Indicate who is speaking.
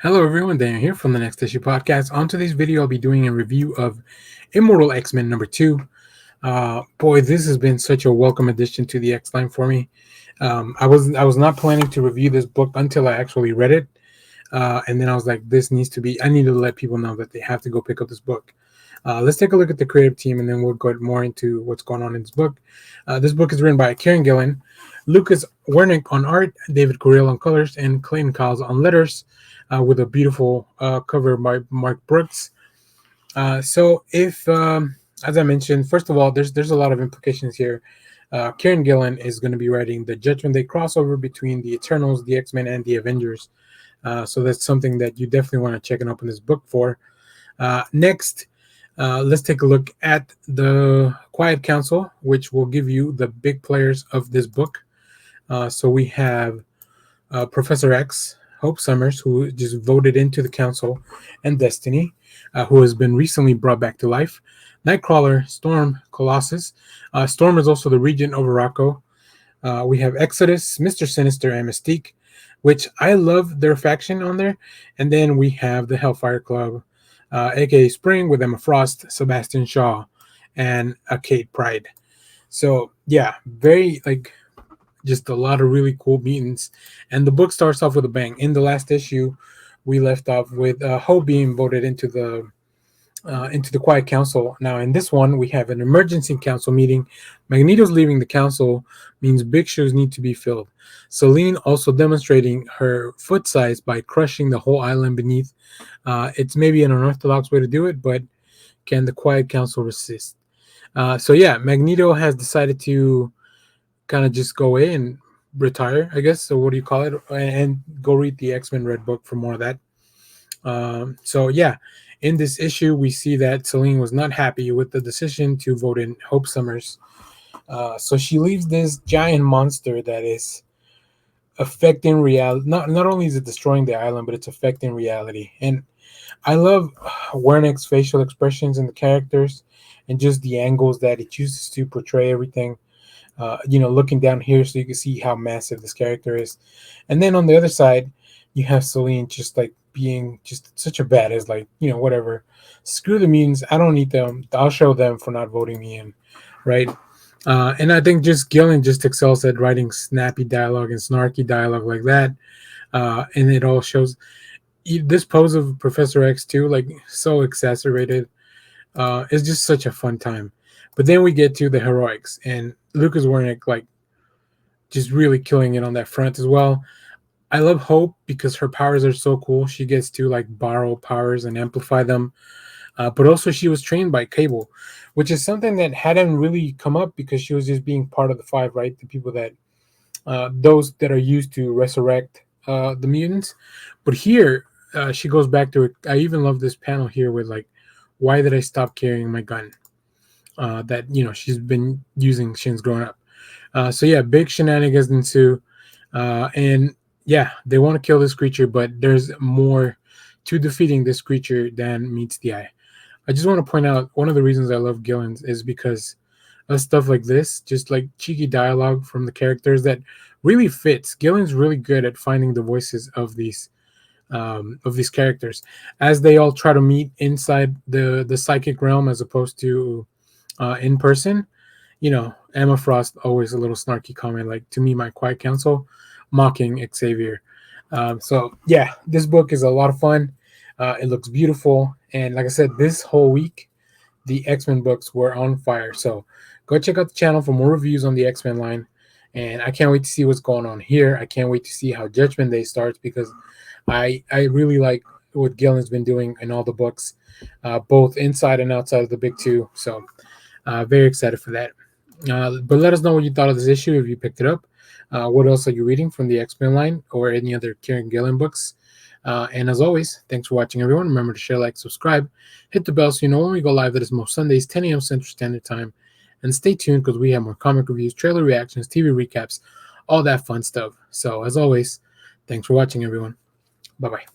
Speaker 1: Hello everyone, Dan here from the Next Issue Podcast. On today's video, I'll be doing a review of Immortal X-Men number 2. Boy, this has been such a welcome addition to the X-Line for me. I was not planning to review this book until I actually read it. And then I was like, I need to let people know that they have to go pick up this book. Let's take a look at the creative team, and then we'll go more into what's going on in this book. This book is written by Kieron Gillen, Lucas Werneck on art, David Curiel on colors, and Clayton Cowles on letters, with a beautiful cover by Mark Brooks. So if, as I mentioned, first of all, there's a lot of implications here. Kieron Gillen is going to be writing the Judgment Day crossover between the Eternals, the X-Men, and the Avengers. So that's something that you definitely want to check and open this book for. Next, let's take a look at the Quiet Council, which will give you the big players of this book. So we have Professor X, Hope Summers, who just voted into the council, and Destiny, who has been recently brought back to life. Nightcrawler, Storm, Colossus. Storm is also the regent over Rocco. We have Exodus, Mr. Sinister, and Mystique, which I love their faction on there. And then we have the Hellfire Club, aka Spring, with Emma Frost, Sebastian Shaw, and Kate Pride. So yeah, very just a lot of really cool mutants. And the book starts off with a bang. In the last issue, we left off with Hope being voted into the Quiet Council. Now in this one, we have an emergency council meeting. Magneto's leaving the council means big shoes need to be filled. Selene also demonstrating her foot size by crushing the whole island beneath. It's maybe an unorthodox way to do it, but can the Quiet Council resist? So yeah, Magneto has decided to kind of just go away and retire, I guess. So what do you call it? And go read the X-Men Red Book for more of that. So yeah, in this issue, we see that Selene was not happy with the decision to vote in Hope Summers. So she leaves this giant monster that is affecting reality. Not only is it destroying the island, but it's affecting reality. And I love Werneck's facial expressions and the characters, and just the angles that it chooses to portray everything. Looking down here so you can see how massive this character is. And then on the other side, you have Selene just being just such a badass, whatever. Screw the mutants. I don't need them. I'll show them for not voting me in, right? And I think just Gillen just excels at writing snappy dialogue and snarky dialogue like that. And it all shows this pose of Professor X too, so exacerbated. It's just such a fun time. But then we get to the heroics, and Lucas Werneck just really killing it on that front as well. I love Hope because her powers are so cool. She gets to borrow powers and amplify them. But also she was trained by Cable, which is something that hadn't really come up because she was just being part of the Five, right? The people that those that are used to resurrect the mutants. But here she goes back to it. I even love this panel here with why did I stop carrying my gun? That she's been using since growing up. So yeah, big shenanigans ensue, and yeah, they want to kill this creature, but there's more to defeating this creature than meets the eye. I just want to point out one of the reasons I love Gillen's is because of stuff like this, just cheeky dialogue from the characters that really fits. Gillen's really good at finding the voices of these characters as they all try to meet inside the psychic realm as opposed to in person. Emma Frost always a little snarky comment to me, my Quiet Council, mocking Xavier. So yeah, this book is a lot of fun. It looks beautiful, and like I said, this whole week the X-Men books were on fire. So go check out the channel for more reviews on the X-Men line, and I can't wait to see what's going on here. I can't wait to see how Judgment Day starts, because I really like what Gillen's been doing in all the books, both inside and outside of the big two. So very excited for that. But let us know what you thought of this issue if you picked it up. What else are you reading from the X-Men line or any other Kieron Gillen books? And as always, thanks for watching, everyone. Remember to share, subscribe, hit the bell so you know when we go live. That is most Sundays, 10 a.m. Central Standard Time. And stay tuned because we have more comic reviews, trailer reactions, TV recaps, all that fun stuff. So as always, thanks for watching, everyone. Bye-bye.